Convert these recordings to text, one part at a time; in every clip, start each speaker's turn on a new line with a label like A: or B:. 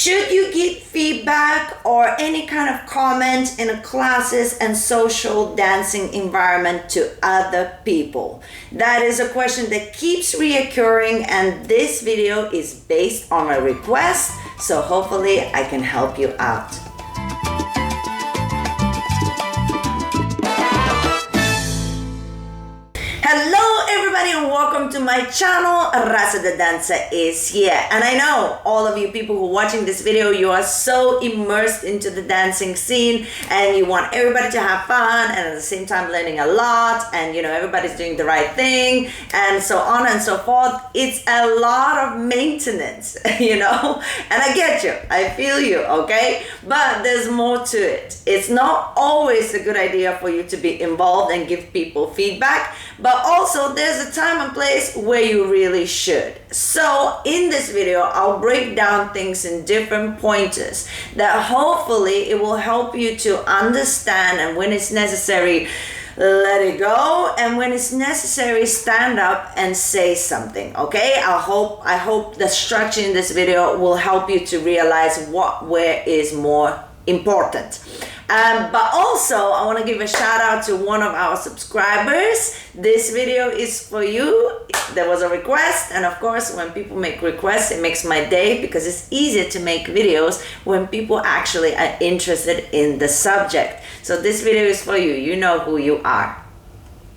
A: Should you give feedback or any kind of comment in a classes and social dancing environment to other people? That is a question that keeps reoccurring, and this video is based on a request, so hopefully I can help you out. Hello everybody and welcome to my channel. Rasa the dancer is here, and I know all of you people who are watching this video, you are so immersed into the dancing scene and you want everybody to have fun and at the same time learning a lot, and everybody's doing the right thing and so on and so forth. It's a lot of maintenance, and I get you, I feel you, okay? But there's more to it. It's not always a good idea for you to be involved and give people feedback, but also there's a time and place where you really should. So in this video, I'll break down things in different pointers that hopefully it will help you to understand, and when it's necessary, let it go, and when it's necessary, stand up and say something, okay? I hope the structure in this video will help you to realize where is more important. But also I want to give a shout out to one of our subscribers. This video is for you. There was a request, and of course when people make requests, it makes my day, because it's easier to make videos when people actually are interested in the subject. So this video is for you. You know who you are.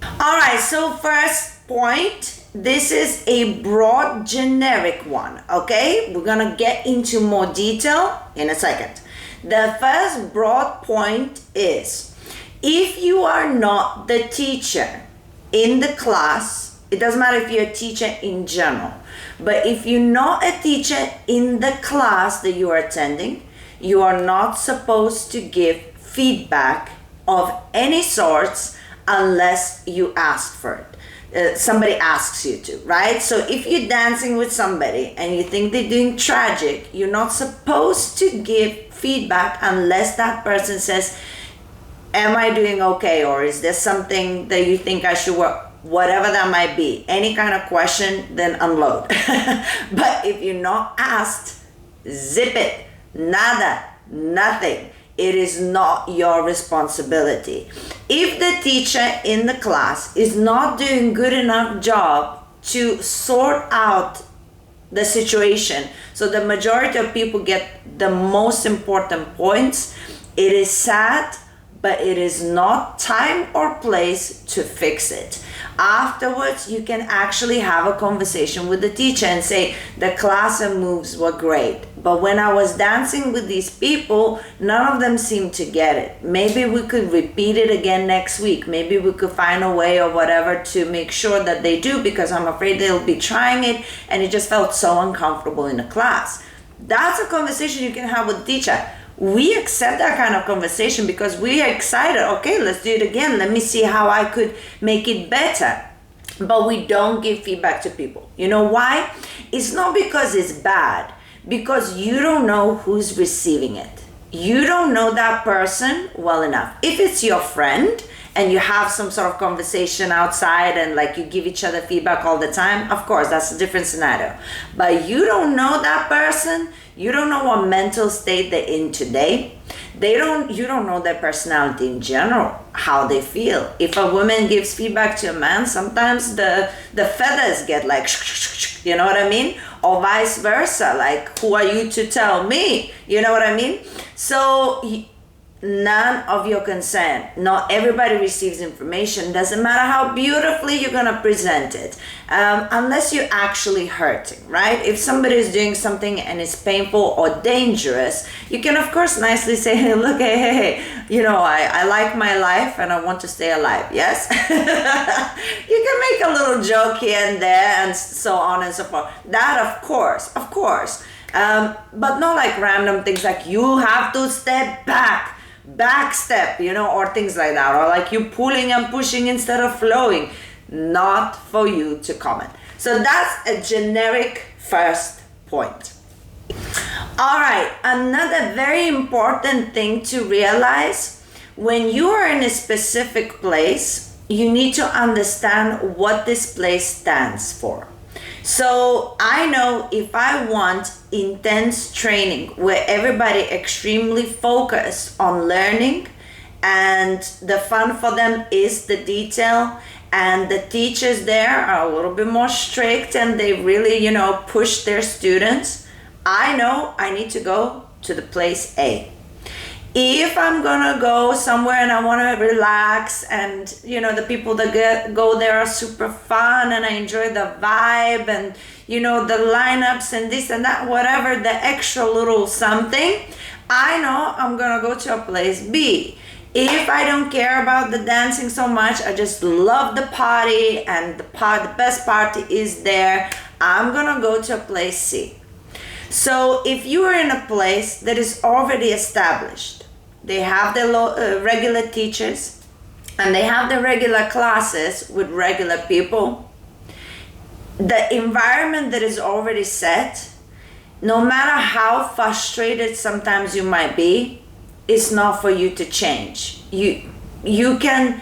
A: All right, so first point, this is a broad generic one, okay? We're gonna get into more detail in a second. The first broad point is, if you are not the teacher in the class, it doesn't matter if you're a teacher in general, but if you're not a teacher in the class that you are attending, you are not supposed to give feedback of any sorts unless you ask for it. Somebody asks you to, right? So if you're dancing with somebody and you think they're doing tragic, you're not supposed to give feedback unless that person says, am I doing okay, or is there something that you think I should work? Whatever that might be, any kind of question, then unload. But if you're not asked, zip it. Nada, nothing. It is not your responsibility. If the teacher in the class is not doing good enough job to sort out the situation, so the majority of people get the most important points, it is sad, but it is not time or place to fix it. Afterwards, you can actually have a conversation with the teacher and say, the class and moves were great, but when I was dancing with these people, none of them seemed to get it. Maybe we could repeat it again next week. Maybe we could find a way or whatever to make sure that they do, because I'm afraid they'll be trying it and it just felt so uncomfortable in the class. That's a conversation you can have with the teacher. We accept that kind of conversation because we are excited. Okay, let's do it again. Let me see how I could make it better. But we don't give feedback to people. You know why? It's not because it's bad, because you don't know who's receiving it. You don't know that person well enough. If it's your friend and you have some sort of conversation outside and like you give each other feedback all the time, of course, that's a different scenario. But you don't know that person. You don't know what mental state they're in today. You don't know their personality in general, how they feel. If a woman gives feedback to a man, sometimes the feathers get like, you know what I mean? Or vice versa, like, who are you to tell me? You know what I mean? So none of your concern. Not everybody receives information. Doesn't matter how beautifully you're gonna present it, unless you're actually hurting, right? If somebody is doing something and it's painful or dangerous, you can of course nicely say, hey, look, hey, I like my life and I want to stay alive. Yes. You can make a little joke here and there and so on and so forth. That of course, but not like random things like you have to step back step, or things like that, or like you pulling and pushing instead of flowing. Not for you to comment. So that's a generic first point. All right, another very important thing to realize, when you are in a specific place, you need to understand what this place stands for. So I know if I want intense training where everybody extremely focused on learning and the fun for them is the detail, and the teachers there are a little bit more strict and they really, push their students, I know I need to go to the place A. If I'm gonna go somewhere and I want to relax, and the people that go there are super fun and I enjoy the vibe and the lineups and this and that, whatever, the extra little something, I know I'm gonna go to a place B. If I don't care about the dancing so much, I just love the party and the best party is there, I'm gonna go to a place C. So if you are in a place that is already established, they have their regular teachers and they have the regular classes with regular people, the environment that is already set, no matter how frustrated sometimes you might be, it's not for you to change. You can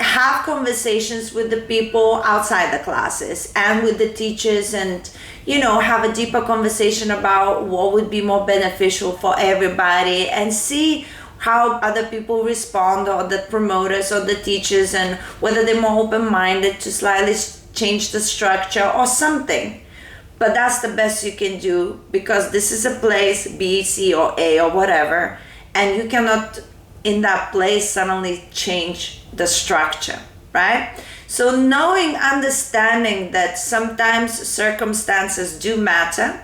A: have conversations with the people outside the classes and with the teachers, and have a deeper conversation about what would be more beneficial for everybody, and see how other people respond, or the promoters or the teachers, and whether they're more open-minded to slightly change the structure or something. But that's the best you can do, because this is a place B, C, or A, or whatever, and you cannot in that place suddenly change the structure, right? So understanding that sometimes circumstances do matter.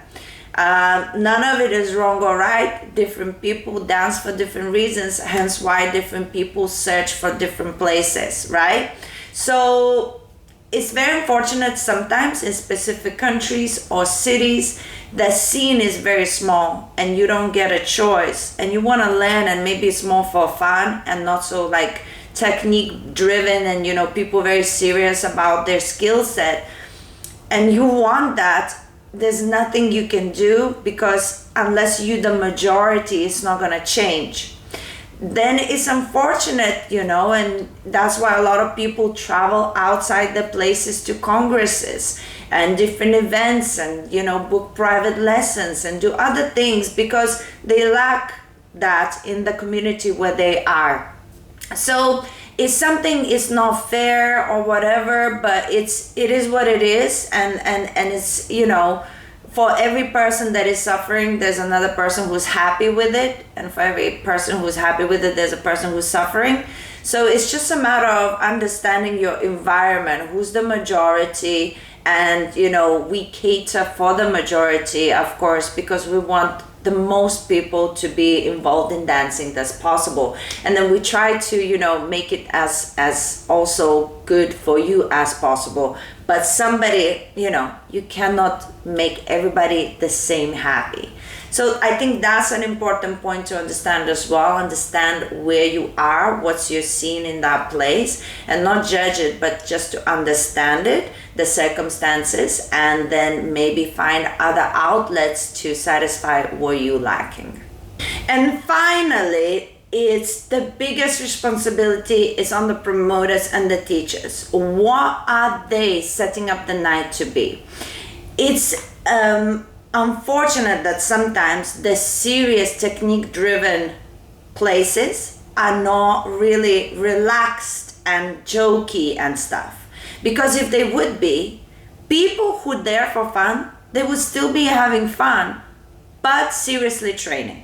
A: None of it is wrong or right. Different people dance for different reasons, hence why different people search for different places, right? So it's very unfortunate sometimes in specific countries or cities, the scene is very small and you don't get a choice, and you want to learn, and maybe it's more for fun and not so like technique driven, and people very serious about their skill set, and you want that. There's nothing you can do, because unless you the majority, it's not going to change. Then it's unfortunate, and that's why a lot of people travel outside the places to congresses and different events, and book private lessons and do other things, because they lack that in the community where they are. So if something is not fair or whatever, but it is what it is, and it's for every person that is suffering, there's another person who's happy with it, and for every person who's happy with it, there's a person who's suffering. So it's just a matter of understanding your environment, who's the majority, and we cater for the majority, of course, because we want the most people to be involved in dancing as possible, and then we try to make it as also good for you as possible. But somebody, you cannot make everybody the same happy. So I think that's an important point to understand as well. Understand where you are, what's your scene in that place, and not judge it, but just to understand it, the circumstances, and then maybe find other outlets to satisfy what you're lacking. And finally, it's the biggest responsibility is on the promoters and the teachers. What are they setting up the night to be? It's unfortunate that sometimes the serious technique-driven places are not really relaxed and jokey and stuff. Because if they would be, people who are there for fun, they would still be having fun, but seriously training.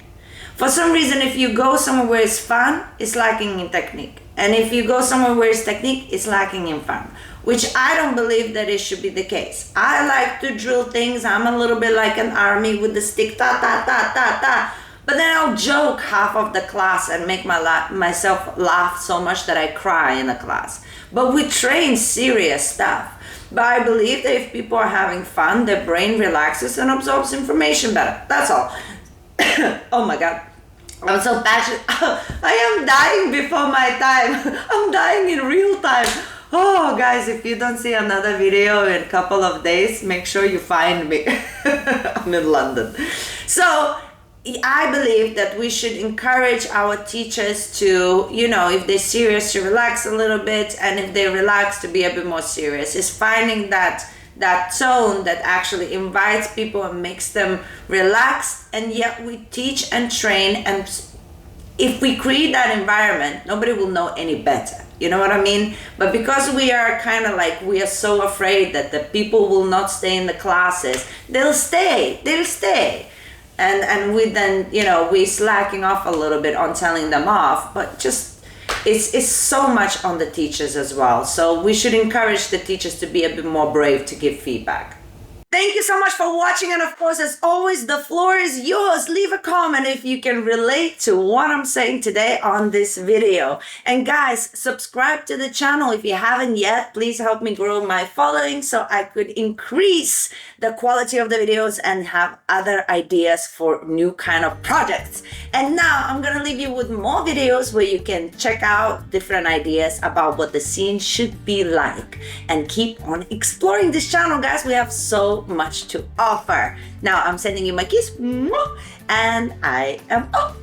A: For some reason, if you go somewhere where it's fun, it's lacking in technique. And if you go somewhere where it's technique, it's lacking in fun. Which I don't believe that it should be the case. I like to drill things. I'm a little bit like an army with the stick, ta, ta, ta, ta, ta. But then I'll joke half of the class and make myself laugh so much that I cry in the class. But we train serious stuff. But I believe that if people are having fun, their brain relaxes and absorbs information better. That's all. Oh my God, I'm so passionate. I am dying before my time. I'm dying in real time. Oh guys, if you don't see another video in a couple of days, make sure you find me. I'm in London. So I believe that we should encourage our teachers to, if they're serious, to relax a little bit, and if they relax, to be a bit more serious. It's finding that that tone that actually invites people and makes them relax, and yet we teach and train. And if we create that environment, nobody will know any better. You know what I mean? But because we are kind of like, we are so afraid that the people will not stay in the classes, they'll stay. And we then, you know, we slacking off a little bit on telling them off, but just it's so much on the teachers as well. So we should encourage the teachers to be a bit more brave to give feedback. Thank you so much for watching, and of course, as always, the floor is yours. Leave a comment if you can relate to what I'm saying today on this video. And guys, subscribe to the channel if you haven't yet. Please help me grow my following so I could increase the quality of the videos and have other ideas for new kind of projects. And now I'm gonna leave you with more videos where you can check out different ideas about what the scene should be like, and keep on exploring this channel, guys. We have so much to offer. Now I'm sending you my kiss, and I am out.